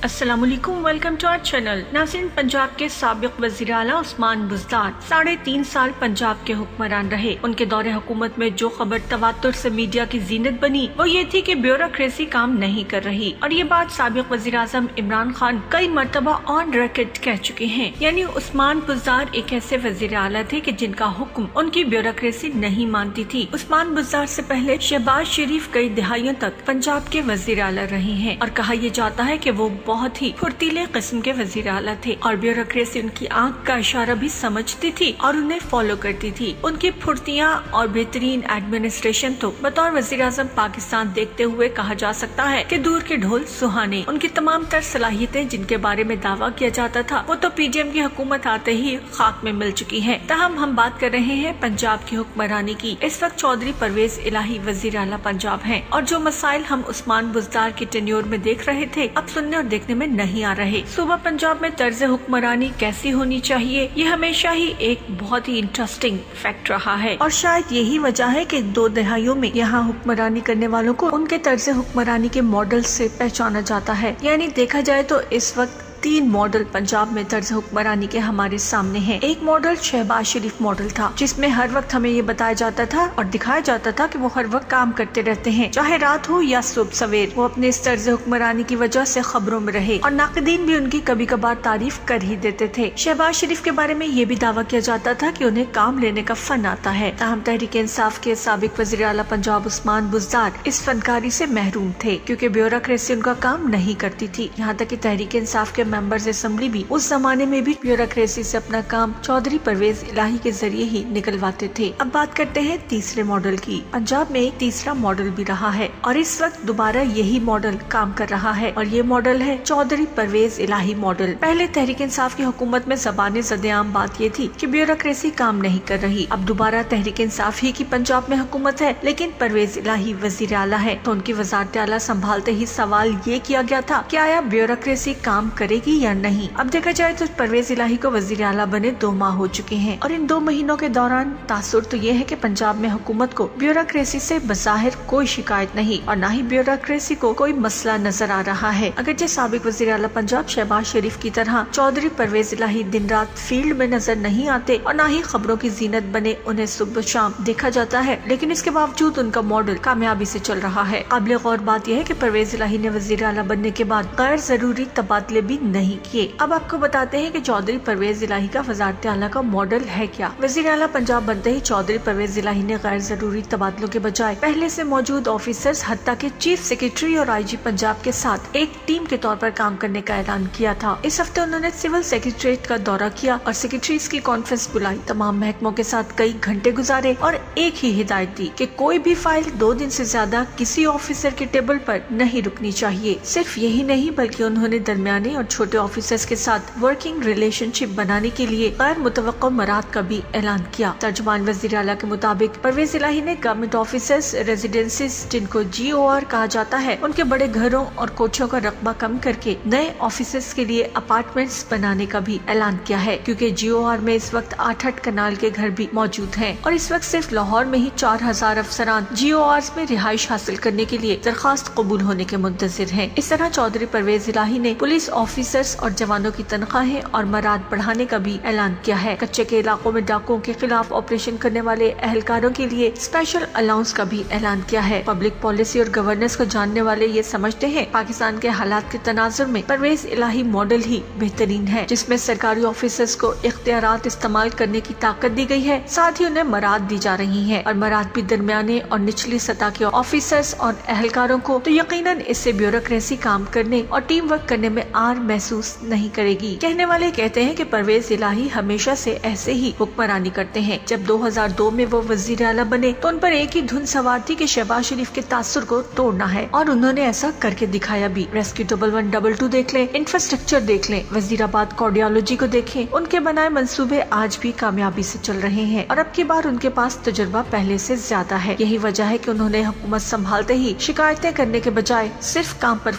السلام علیکم، welcome to our channel. ناظرین، پنجاب کے سابق وزیر اعلیٰ عثمان بزدار 3.5 سال پنجاب کے حکمران رہے۔ ان کے دور حکومت میں جو خبر تواتر سے میڈیا کی زینت بنی وہ یہ تھی کہ بیوروکریسی کام نہیں کر رہی، اور یہ بات سابق وزیر اعظم عمران خان کئی مرتبہ آن ریکارڈ کہہ چکے ہیں۔ یعنی عثمان بزدار ایک ایسے وزیر اعلیٰ تھے کہ جن کا حکم ان کی بیوروکریسی نہیں مانتی تھی۔ عثمان بزدار سے پہلے شہباز شریف کئی دہائیوں تک پنجاب کے وزیر اعلیٰ رہے ہیں، اور کہا یہ جاتا ہے کہ وہ بہت ہی پھرتیلے قسم کے وزیر اعلیٰ تھے، اور بیوروکریسی ان کی آنکھ کا اشارہ بھی سمجھتی تھی اور انہیں فالو کرتی تھی۔ ان کی پھرتیاں اور بہترین ایڈمنسٹریشن تو بطور وزیر اعظم پاکستان دیکھتے ہوئے کہا جا سکتا ہے کہ دور کے ڈھول سہانے۔ ان کی تمام تر صلاحیتیں جن کے بارے میں دعویٰ کیا جاتا تھا وہ تو پی ڈی ایم کی حکومت آتے ہی خاک میں مل چکی ہیں۔ تاہم ہم بات کر رہے ہیں پنجاب کی حکمرانی کی۔ اس وقت چودھری پرویز الہی وزیر اعلیٰ پنجاب ہیں، اور جو مسائل ہم عثمان بزدار کے ٹینیور میں دیکھ رہے تھے اب سننے اور دیکھنے میں نہیں آ رہے۔ صوبہ پنجاب میں طرز حکمرانی کیسی ہونی چاہیے، یہ ہمیشہ ہی ایک بہت ہی انٹرسٹنگ فیکٹ رہا ہے، اور شاید یہی وجہ ہے کہ 2 دہائیوں میں یہاں حکمرانی کرنے والوں کو ان کے طرز حکمرانی کے ماڈل سے پہچانا جاتا ہے۔ یعنی دیکھا جائے تو اس وقت 3 ماڈل پنجاب میں طرز حکمرانی کے ہمارے سامنے ہیں۔ ایک ماڈل شہباز شریف ماڈل تھا، جس میں ہر وقت ہمیں یہ بتایا جاتا تھا اور دکھایا جاتا تھا کہ وہ ہر وقت کام کرتے رہتے ہیں، چاہے رات ہو یا صبح سویر۔ وہ اپنے اس طرز حکمرانی کی وجہ سے خبروں میں رہے، اور ناقدین بھی ان کی کبھی کبھار تعریف کر ہی دیتے تھے۔ شہباز شریف کے بارے میں یہ بھی دعویٰ کیا جاتا تھا کہ انہیں کام لینے کا فن آتا ہے، تاہم تحریک انصاف کے سابق وزیر اعلیٰ پنجاب عثمان بزدار اس فنکاری سے محروم تھے، کیونکہ بیوروکریسی ان کا کام نہیں کرتی تھی۔ یہاں تک کہ تحریک انصاف کے ممبرز اسمبلی بھی اس زمانے میں بھی بیوروکریسی سے اپنا کام چودھری پرویز الہی کے ذریعے ہی نکلواتے تھے۔ اب بات کرتے ہیں تیسرے ماڈل کی۔ پنجاب میں ایک تیسرا ماڈل بھی رہا ہے، اور اس وقت دوبارہ یہی ماڈل کام کر رہا ہے، اور یہ ماڈل ہے چودھری پرویز الہی ماڈل۔ پہلے تحریک انصاف کی حکومت میں زبان زد عام بات یہ تھی کہ بیوروکریسی کام نہیں کر رہی۔ اب دوبارہ تحریک انصاف ہی کی پنجاب میں حکومت ہے، لیکن پرویز الہی وزیر اعلیٰ ہے، تو ان کی وزارت اعلیٰ سنبھالتے ہی سوال یہ کیا گیا تھا کہ آیا بیوروکریسی کام کرے گی یا نہیں۔ اب دیکھا جائے تو پرویز الہی کو وزیر اعلیٰ بنے 2 ماہ ہو چکے ہیں، اور ان 2 مہینوں کے دوران تاثر تو یہ ہے کہ پنجاب میں حکومت کو بیوروکریسی سے بظاہر کوئی شکایت نہیں، اور نہ ہی بیوروکریسی کو کوئی مسئلہ نظر آ رہا ہے۔ اگرچہ سابق وزیر اعلیٰ پنجاب شہباز شریف کی طرح چودھری پرویز الہی دن رات فیلڈ میں نظر نہیں آتے، اور نہ ہی خبروں کی زینت بنے انہیں صبح شام دیکھا جاتا ہے، لیکن اس کے باوجود ان کا ماڈل کامیابی سے چل رہا ہے۔ قابل غور بات یہ ہے کہ پرویز الہی نے وزیر اعلیٰ بننے کے بعد غیر ضروری تبادلے بھی نہیں کیے۔ اب آپ کو بتاتے ہیں کہ چودھری پرویز الہی کا وزارت اعلیٰ کا ماڈل ہے کیا۔ وزیر اعلیٰ پنجاب بنتے ہی چودھری پرویز الہی نے غیر ضروری تبادلوں کے بجائے پہلے سے موجود آفیسرز حتیٰ کہ چیف سیکرٹری اور آئی جی پنجاب کے ساتھ ایک ٹیم کے طور پر کام کرنے کا اعلان کیا تھا۔ اس ہفتے انہوں نے سول سیکرٹریٹ کا دورہ کیا اور سیکرٹریز کی کانفرنس بلائی، تمام محکموں کے ساتھ کئی گھنٹے گزارے، اور ایک ہی ہدایت دی کہ کوئی بھی فائل 2 دن سے زیادہ کسی آفیسر کے ٹیبل پر نہیں رکنی چاہیے۔ صرف یہی نہیں بلکہ انہوں نے درمیانے اور چھوٹے آفیسرز کے ساتھ ورکنگ ریلیشن شپ بنانے کے لیے غیر متوقع مراد کا بھی اعلان کیا۔ ترجمان وزیر اعلیٰ کے مطابق پرویز الہی نے گورنمنٹ آفیسز ریزیڈنسز جن کو جی او آر کہا جاتا ہے ان کے بڑے گھروں اور کوٹھیوں کا رقبہ کم کر کے نئے آفیسز کے لیے اپارٹمنٹس بنانے کا بھی اعلان کیا ہے، کیونکہ جی او آر میں اس وقت 8 کنال کے گھر بھی موجود ہیں، اور اس وقت صرف لاہور میں ہی 4000 افسران جی او آرز میں رہائش حاصل کرنے کے لیے درخواست قبول ہونے کے منتظر ہیں۔ اس طرح چودھری پرویز الہی نے پولیس آفیسرز اور جوانوں کی تنخواہیں اور مراد بڑھانے کا بھی اعلان کیا ہے۔ کچے کے علاقوں میں ڈاکوؤں کے خلاف آپریشن کرنے والے اہلکاروں کے لیے اسپیشل الاؤنس کا بھی اعلان کیا ہے۔ پبلک پالیسی اور گورننس کو جاننے والے یہ سمجھتے ہیں پاکستان کے حالات کے تناظر میں پرویز الہی ماڈل ہی بہترین ہے، جس میں سرکاری آفیسرز کو اختیارات استعمال کرنے کی طاقت دی گئی ہے، ساتھ ہی انہیں مراد دی جا رہی ہیں، اور مراد بھی درمیانے اور نچلی سطح کے آفیسرز اور اہلکاروں کو، تو یقیناً اس سے بیوروکریسی کام کرنے اور ٹیم ورک کرنے میں آر محسوس نہیں کرے گی۔ کہنے والے کہتے ہیں کہ پرویز الہی ہمیشہ سے ایسے ہی حکمرانی کرتے ہیں۔ جب 2002 میں وہ وزیر اعلیٰ بنے تو ان پر ایک ہی دھن سوار تھی کہ شہباز شریف کے تاثر کو توڑنا ہے، اور انہوں نے ایسا کر کے دکھایا بھی۔ ریسکیو 1122 دیکھ لیں، انفراسٹرکچر دیکھ لیں، وزیر آباد کارڈیالوجی کو دیکھیں، ان کے بنائے منصوبے آج بھی کامیابی سے چل رہے ہیں، اور اب کی بار ان کے پاس تجربہ پہلے سے زیادہ ہے۔ یہی وجہ ہے کہ انہوں نے حکومت سنبھالتے ہی شکایتیں کرنے کے بجائے صرف کام پر